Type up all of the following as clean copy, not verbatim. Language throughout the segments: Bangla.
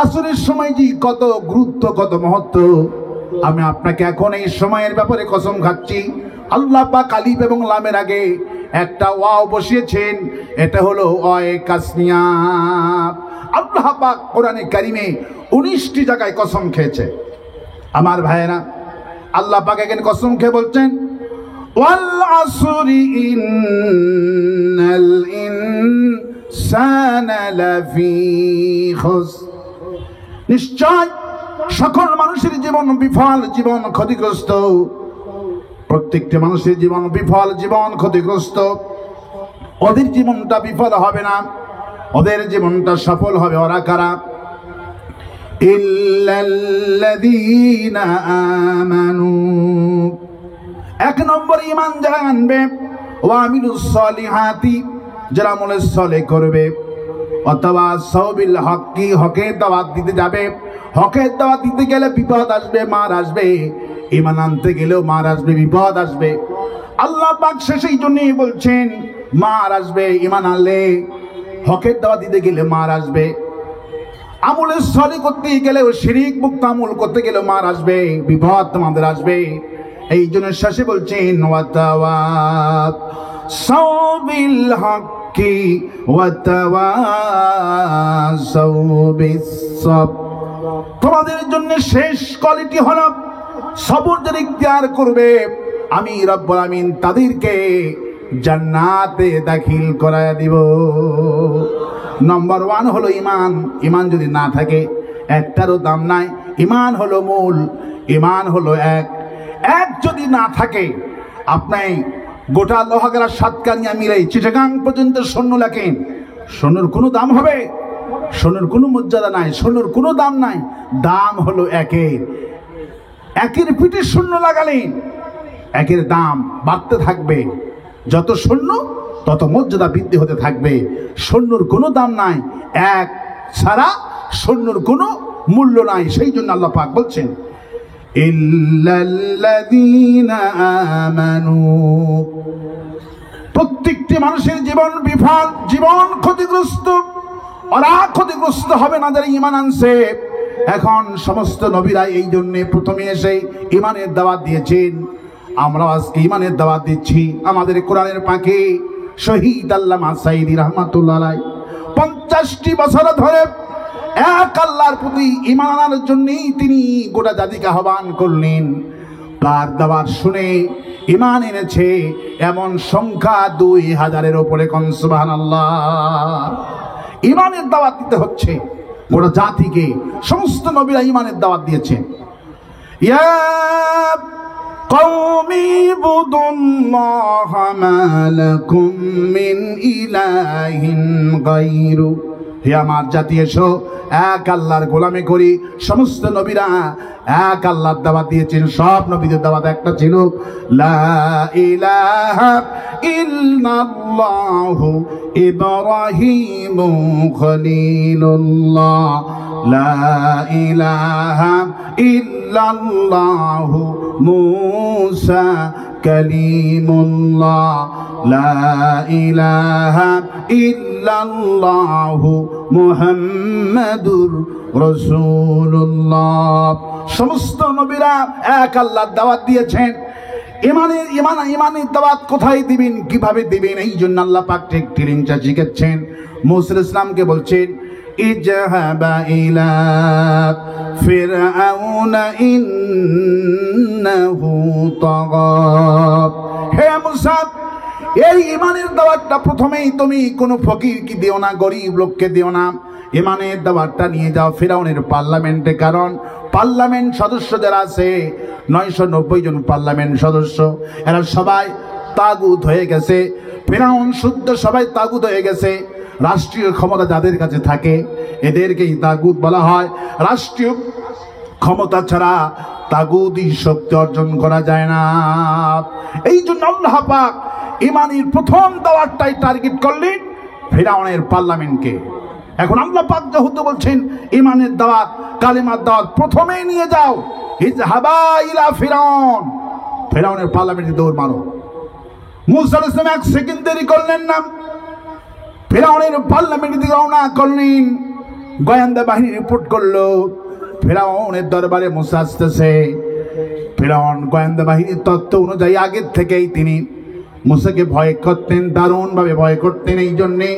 আসরের সময় যে কত গুরুত্ব, কত মহত্ব, আমি আপনাকে এখন এই সময়ের ব্যাপারে কসম খাচ্ছি। আল্লাহ পাক আলিফ এবং লামের আগে একটা ওয়াও বসিয়েছেন, এটা হলো ওয়ায়ে কাসমিয়া। আল্লাহ পাক কোরআনে কারিমে 19টি জায়গায় কসম খেয়েছে। আমার ভাইয়েরা, আল্লাহ পাক এখানে কসম খেয়ে বলছেন, ওয়াল আসরি ইন্নাল ইনসানা লাফি খুসর, নিশ্চয় সকল মানুষের জীবন বিফল, জীবন ক্ষতিগ্রস্ত। প্রত্যেকটি মানুষের জীবন বিফল, জীবন ক্ষতিগ্রস্ত। ওদের জীবনটা বিফল হবে না, ওদের জীবনটা সফল হবে। ওরা কারা? ইল্লাল্লাযীনা আমানু, এক নম্বর ঈমান যারা আনবে, ওয়া আমিলুস সলিহাতি, যারা আমলে সালেহ করবে, অথবা সাওবিল হকি, হকের দাওয়াত দিতে যাবে। হকের দাওয়াত দিতে গেলে বিপদ আসবে, মার আসবে। ঈমান আনতে গেলেও মার আসবে, বিপদ আসবে। আল্লাহ পাক সেই জন্যই বলছেন মার আসবে। ঈমান আনলে, হকের দাওয়াত দিতে গেলে মার আসবে। আমলে সালেহ করতে গেলেও, শিরিক মুক্ত আমল করতে গেলেও মার আসবে, বিপদ তোমাদের আসবে। এই জন্য শেষে বলছেন ওয়াতাওয়াসাউ বিল হক্কি ওয়াতাওয়াসাউ বিস সাবর, তোমাদের জন্য শেষ কোয়ালিটি হলো সবর যারা ইখতিয়ার করবে, আমি রব্বুল আমিন তাদেরকে জান্নাতে দাখিল করায় দিব। নম্বর 1 হলো ঈমান। ঈমান যদি না থাকে একটারও দাম নাই। ঈমান হলো মূল, ঈমান হলো এক যদি না থাকে, আপনি গোটা লোহাগাড়া সাতকানিয়া মিলে চিটাগাং পর্যন্ত সৈন্য লেখেন, সৈন্যর কোনো দাম হবে? সৈন্যর কোনো মর্যাদা নাই, সৈন্যর কোনো দাম নাই। দাম হলো একের পিঠে সৈন্য লাগালেন, একের দাম বাড়তে থাকবে। যত সৈন্য তত মর্যাদা বৃদ্ধি হতে থাকবে। সৈন্যর কোনো দাম নাই, এক ছাড়া সৈন্যর কোনো মূল্য নাই। সেই জন্য আল্লাহ পাক বলছেন ইল্লাল্লাযীনা আমানু, প্রত্যেকটি মানুষের জীবন বিফল, জীবন ক্ষতিগ্রস্ত। ওরা ক্ষতিগ্রস্ত হবে না যারা ঈমান আনছে। এখন সমস্ত নবীরা এই জন্য প্রথমে এসে ঈমানের দাওয়াত দিয়েছেন। আমরা আজকে ঈমানের দাওয়াত দিচ্ছি। আমাদের কোরআনের পাকে শহীদ আল্লামা সাঈদী রাহমাতুল্লাহ আলাইহি 50টি বছর ধরে এক আল্লাহর প্রতি ঈমান আনার জন্যই তিনি গোটা জাতিকে আহ্বান করলেন। তার দাওয়াত শুনে ঈমান এনেছে এমন সংখ্যা 2000-এর উপরে। কোন সুবহানাল্লাহ। ঈমানের দাওয়াত দিতে হচ্ছে গোটা জাতিকে। সমস্ত নবীরা ঈমানের দাওয়াত দিয়েছেন। ইয়া কওমি ইবুদুল্লাহা মা লাকুম মিন ইলাহিন গায়রু, হে আমার জাতি এসো এক আল্লাহর গোলামি করি। সমস্ত নবীরা এক আল্লাহর দাওয়াত দিয়েছেন। সব নবীদের দাওয়াত একটা ছিল, লা ইলাহা ইল্লাল্লাহু ইব্রাহিমু খলিলুল্লাহ, লা ইলাহা ইল্লাল্লাহু মূসা কালিমুল্লাহ, লা ইলাহা ইল্লাল্লাহু মুহাম্মাদুর রাসূলুল্লাহ। সমস্ত নবীরা এক আল্লাহর দাওয়াত দিয়েছেন। ঈমানের দাওয়াত কোথায় দিবেন, কিভাবে দিবেন, এই জন্য আল্লাহ পাক ঠিক ট্রেনিংটা শিখাচ্ছেন। মুসা ইসলামকে বলছেন ইজহাবা ইলা ফিরআউনা ইন্নাহু তাগা, হে মুসা এই ঈমানের দাওয়াতটা প্রথমেই তুমি কোনো ফকিরকে দিও না, গরিব লোককে দিও না। ঈমানের দাওয়াতটা নিয়ে যাও ফিরআউনের পার্লামেন্টে। কারণ পার্লামেন্ট সদস্য যারা আছে 990 জন পার্লামেন্ট সদস্য, এরা সবাই তাগুত হয়ে গেছে। ফিরআউন শুদ্ধ সবাই তাগুত হয়ে গেছে। রাষ্ট্রীয় ক্ষমতা যাদের কাছে থাকে এদেরকেই তাগুত বলা হয়। রাষ্ট্রীয় ক্ষমতা ছাড়া তাগুতি শক্তি অর্জন করা যায় না। এই জন্য আল্লাহ পাক ঈমানের প্রথম দাওয়াতটাই টার্গেট করলেন ফিরআউনের পার্লামেন্টকে। এখন আল্লাহ পাক যেহেতু বলছেন ঈমানের দাওয়াত, কালিমার দাওয়াত প্রথমেই নিয়ে যাও, ইজহাবা ইলা ফিরআউন, ফিরআউনের পার্লামেন্টে দৌড় মারো। মুসা আলাইহিস সালাম 1 সেকেন্ড দেরি করলেন না, ফিরআউনের পার্লামেন্টে রওনা করলেন। গোয়েন্দা বাহিনী রিপোর্ট করলো ফেরাউনের দরবারে মুসা আসতেছে। ফেরাউন গোয়েন্দা বাহিনীর তথ্য অনুযায়ী আগের থেকেই তিনি মুসাকে ভয় করতেন, দারুণ ভাবে ভয় করতেন। এই জন্যে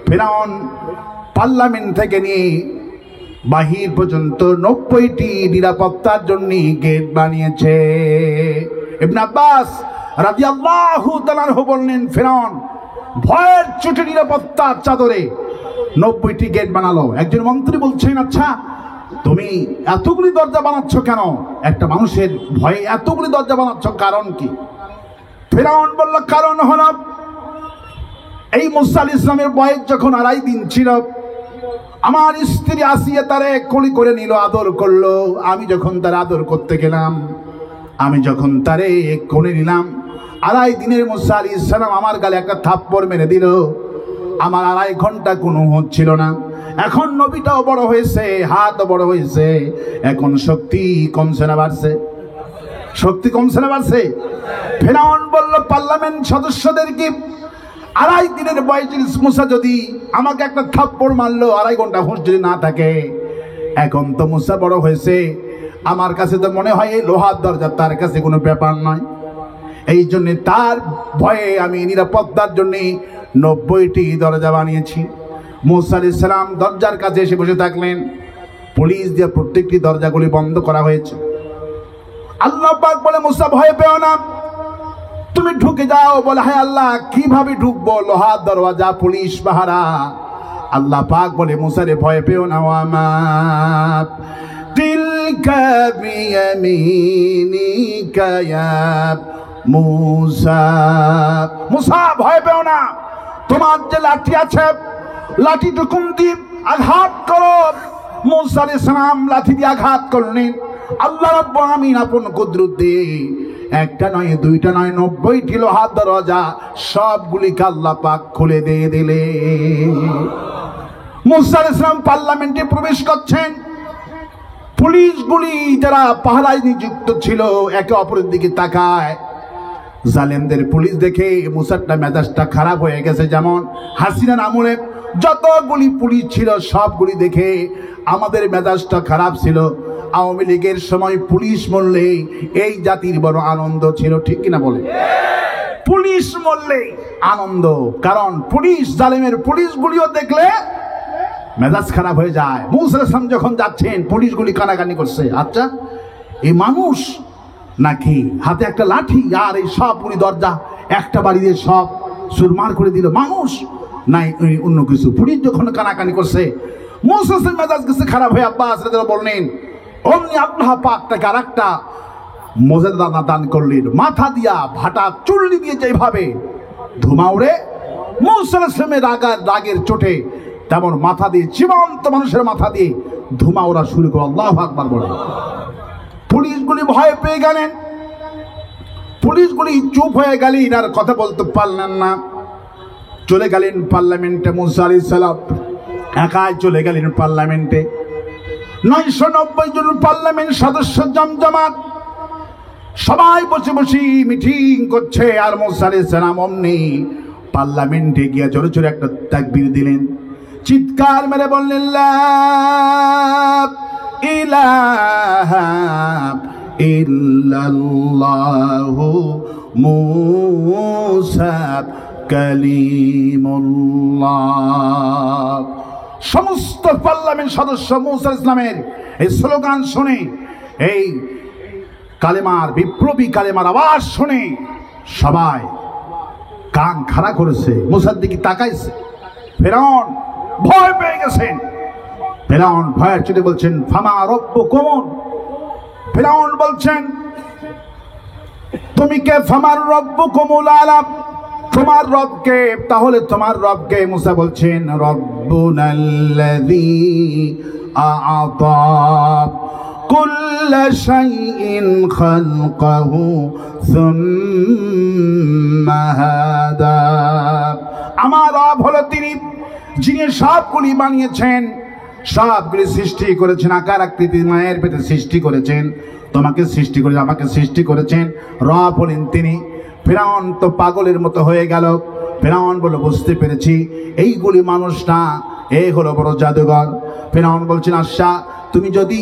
ফেরাউন পার্লামেন্ট থেকে নিয়ে বাহির পর্যন্ত 90টি নিরাপত্তার জন্য গেট বানিয়েছে। ইবনে আব্বাস রাদিয়াল্লাহু তাআলা আনহু বললেন, ফেরাউন ভয়ের চোটে নিরাপত্তার চাদরে 90টি গেট বানালো। একজন মন্ত্রী বলছেন, আচ্ছা তুমি এতগুলি দরজা বানাচ্ছ কেন? একটা মানুষের ভয়ে এতগুলি দরজা বানাচ্ছ, কারণ কি? ফেরাউন বলল, কারণ হলো এই মুসা আলাইহিস সালামের বয়স যখন 2.5 দিন ছিল, আমার স্ত্রী আসিয়া তারে কোলে করে নিল, আদর করলো। আমি যখন তার আদর করতে গেলাম, আমি যখন তারে কোলে নিলাম, 2.5 দিনের মুসা আলাইহিস সালাম আমার গালে একটা থাপ্পড় মেরে দিল। আমার 2.5 ঘন্টা কোনো হচ্ছিল না। এখন নবীটাও বড় হয়েছে, হাতও বড় হয়েছে, এখন শক্তি কমছে না বাড়ছে? শক্তি কমছে না বাড়ছে? ফেরাউন বলল পার্লামেন্ট সদস্যদেরকে, 2.5 দিনের বয়সের মুসা যদি আমাকে একটা থাপ্পড় মারলো, 2.5 ঘন্টা হুঁশ যদি না থাকে, এখন তো মুসা বড় হয়েছে, আমার কাছে তো মনে হয় এই লোহার দরজা তার কাছে কোনো ব্যাপার নয়। এই জন্য তার ভয়ে আমি নিরাপত্তার জন্য 90টি দরজা বানিয়েছি। মুসা আলাইহিস সালাম দরজার কাছে এসে বসে থাকলেন। পুলিশ দিয়ে প্রত্যেকটি দরজাগুলি বন্ধ করা হয়েছে। আল্লাহ পাক বলে, মুসা ভয় পেও না, তুমি ঢুকে যাও। বলে, হায় আল্লাহ কিভাবে ঢুকবো? লোহার দরজা, পুলিশ পাহারা। আল্লাহ পাক বলে, মুসা রে ভয় পেও না। ওয়ামা তিলকা বিয়ামিনিকা ইয়া মুসা, মুসা ভয় পেও না, তোমার যে লাঠি আছে, লাঠিটুকুন দিয়ে আঘাত করো। মুসা আলাইহিস সালাম লাঠি দিয়ে আঘাত করলেন। আল্লাহ রাব্বুল আলামিন আপন কুদরত দিয়ে একটা নয়, দুইটা নয়, 90টি লোহার দরজা সবগুলিকে আল্লাহ পাক খুলে দিয়ে দিলে। মুসা আলাইহিস সালাম পার্লামেন্টে প্রবেশ করছেন। পুলিশগুলি যারা পাহারায় নিযুক্ত ছিল একে অপরের দিকে তাকায়। জালেমদের পুলিশ দেখে মুসারটা মেজাজটা খারাপ হয়ে গেছে। যেমন হাসিনার আমলে যতগুলি পুলিশ ছিল সবগুলি দেখে আমাদের মেজাজটা খারাপ ছিল। আওয়ামী লীগের সময় পুলিশ মরলে এই জাতির বড় আনন্দ ছিল, ঠিক কিনা বলে? পুলিশ মরলে আনন্দ, কারণ পুলিশ, জালেমের পুলিশগুলিও দেখলে মেজাজ খারাপ হয়ে যায়। মুসা আলাইহিস সালাম যখন যাচ্ছেন, পুলিশগুলি কানাকানি করছে, আচ্ছা এই মানুষ নাকি হাতে একটা লাঠি, আর এই সবগুলি দরজা একটা বাড়ি দিয়ে সব চুরমার করে দিল, মানুষ নাই অন্য কিছু। পুলিশ যখন কানাকানি করছে, মুসা আলাইহিস সালাম মেজাজ গেছে খারাপ হয়ে। আব্বাস রাদিয়াল্লাহু বললেন, অমনি আল্লাহ পাক তাকে আরেকটা মর্যাদা দান করলেন। মাথা দিয়া ভাটা চুল্লি দিয়ে যেভাবে ধুমা উড়ে, মুসা আলাইহিস সালামের রাগের চোটে তেমন মাথা দিয়ে, জীবন্ত মানুষের মাথা দিয়ে ধুমা ওরা শুরু করে। আল্লাহু আকবার বলে। পুলিশগুলি ভয় পেয়ে গেলেন। পুলিশগুলি চুপ হয়ে গেলেন, আর কথা বলতে পারলেন না। চলে গেলেন পার্লামেন্টে। মুসা আলাইহিস সালাম একাই চলে গেলেন পার্লামেন্টে। 990 জন পার্লামেন্ট সদস্য জমজমাট, সবাই বসে বসে মিটিং করছে। আর মুসা আলাইহিস সালাম অমনি পার্লামেন্টে গিয়ে জোরে জোরে একটা তাকবীর দিলেন, চিৎকার মেরে বললেন, লা ইলাহা ইল্লাল্লাহু মুসা কালিমুল্লাহ। সমস্ত পার্লামেন্ট সদস্য মুসা আলাইহিস সালামের এই স্লোগান শুনে, এই কালেমার, বিপ্লবী কালেমার আওয়াজ শুনে সবাই কান খাড়া করেছে, মুসার দিকে তাকাইছে। ফেরাউন ভয় পেয়ে গেছেন। ফেরাউন ভয়ের চোটে বলছেন, ফামা রব্বুকুম। ফেরাউন বলছেন, তুমি কে? ফামার রব্বুকুমুল আলা, তোমার রবকে? তাহলে তোমার রবকে? মুসা বলছেন, রব্বুনাল্লাযী আ'তা কুল্লা শাইইন খালকাহু সুম্মা হাদা। আমার রব হলো তিনি, যিনি সবগুলি বানিয়েছেন, সবগুলি সৃষ্টি করেছেন, আকার আকৃতি মায়ের পেটে সৃষ্টি করেছেন, তোমাকে সৃষ্টি করে আমাকে সৃষ্টি করেছেন। রব হলেন তিনি। ফেরাউন তো পাগলের মতো হয়ে গেল। ফেরাউন বলে, বুঝতে পেরেছি এইগুলি মানুষ না, এই হলো বড় জাদুঘর। ফিরআউন বলছেন, আচ্ছা তুমি যদি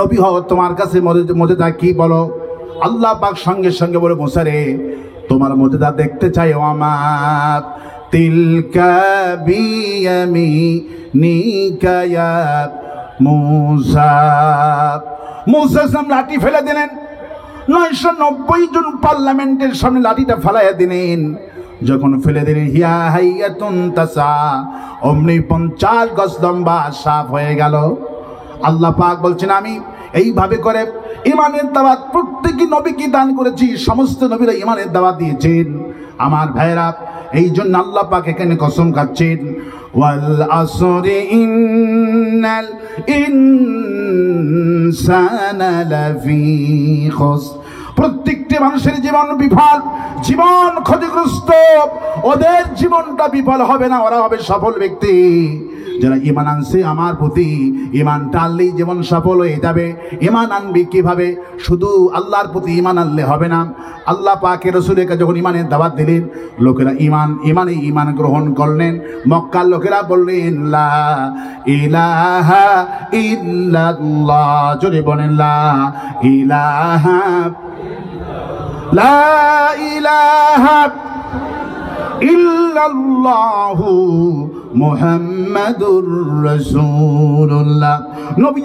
নবী হও তোমার কাছে মুজিজা কি বলো? আল্লাহ পাক সঙ্গে সঙ্গে বলে, মুসা রে তোমার মুজিজা দেখতে চাই ও আমার। তিলকা বিয়ামিনিকা ইয়া মুসা। মুসা লাঠি ফেলে দিলেন। 990 জন পার্লামেন্টের সামনে লাঠিটা ফেলাইয়া দিলেন। যখন ফেলে দিলেন, হিয়া হাইয়াতুন তাসা, অমনি 50 গজ লম্বা সাপ হয়ে গেল। আল্লাহ পাক বলছেন, আমি এইভাবে করে ইমানের দাওয়াত প্রত্যেকই নবীকে দান করেছি। সমস্ত নবীরা ইমানের দাওয়াত দিয়েছেন। আমার ভাইরা, এই জন্য আল্লাহ পাক এখানে কসম খাচ্ছেন, ওয়াল আসরি ইন্নাল ইনসানা লাফি খুসর। প্রত্যেকটি মানুষের জীবন বিফল, জীবন ক্ষতিগ্রস্ত। ওদের জীবনটা বিফল হবে না, ওরা হবে সফল ব্যক্তি যারা ঈমান আনছে আমার প্রতি। ঈমানটা আনলেই জীবন সফল হয়ে যাবে। ঈমান আনবি কিভাবে? শুধু আল্লাহর প্রতি ঈমান আনলে হবে না। আল্লাহ পাকের রাসূলের কাছে যখন ঈমানের দাওয়াত দিলেন, লোকেরা ঈমান গ্রহণ করলেন। মক্কার লোকেরা বললেন, লা ইলাহা ইল্লাল্লাহ। জোরে বলেন, লা ইলাহা লা ইলাহা ইল্লাল্লাহু মুহাম্মাদুর রাসূলুল্লাহ। নবী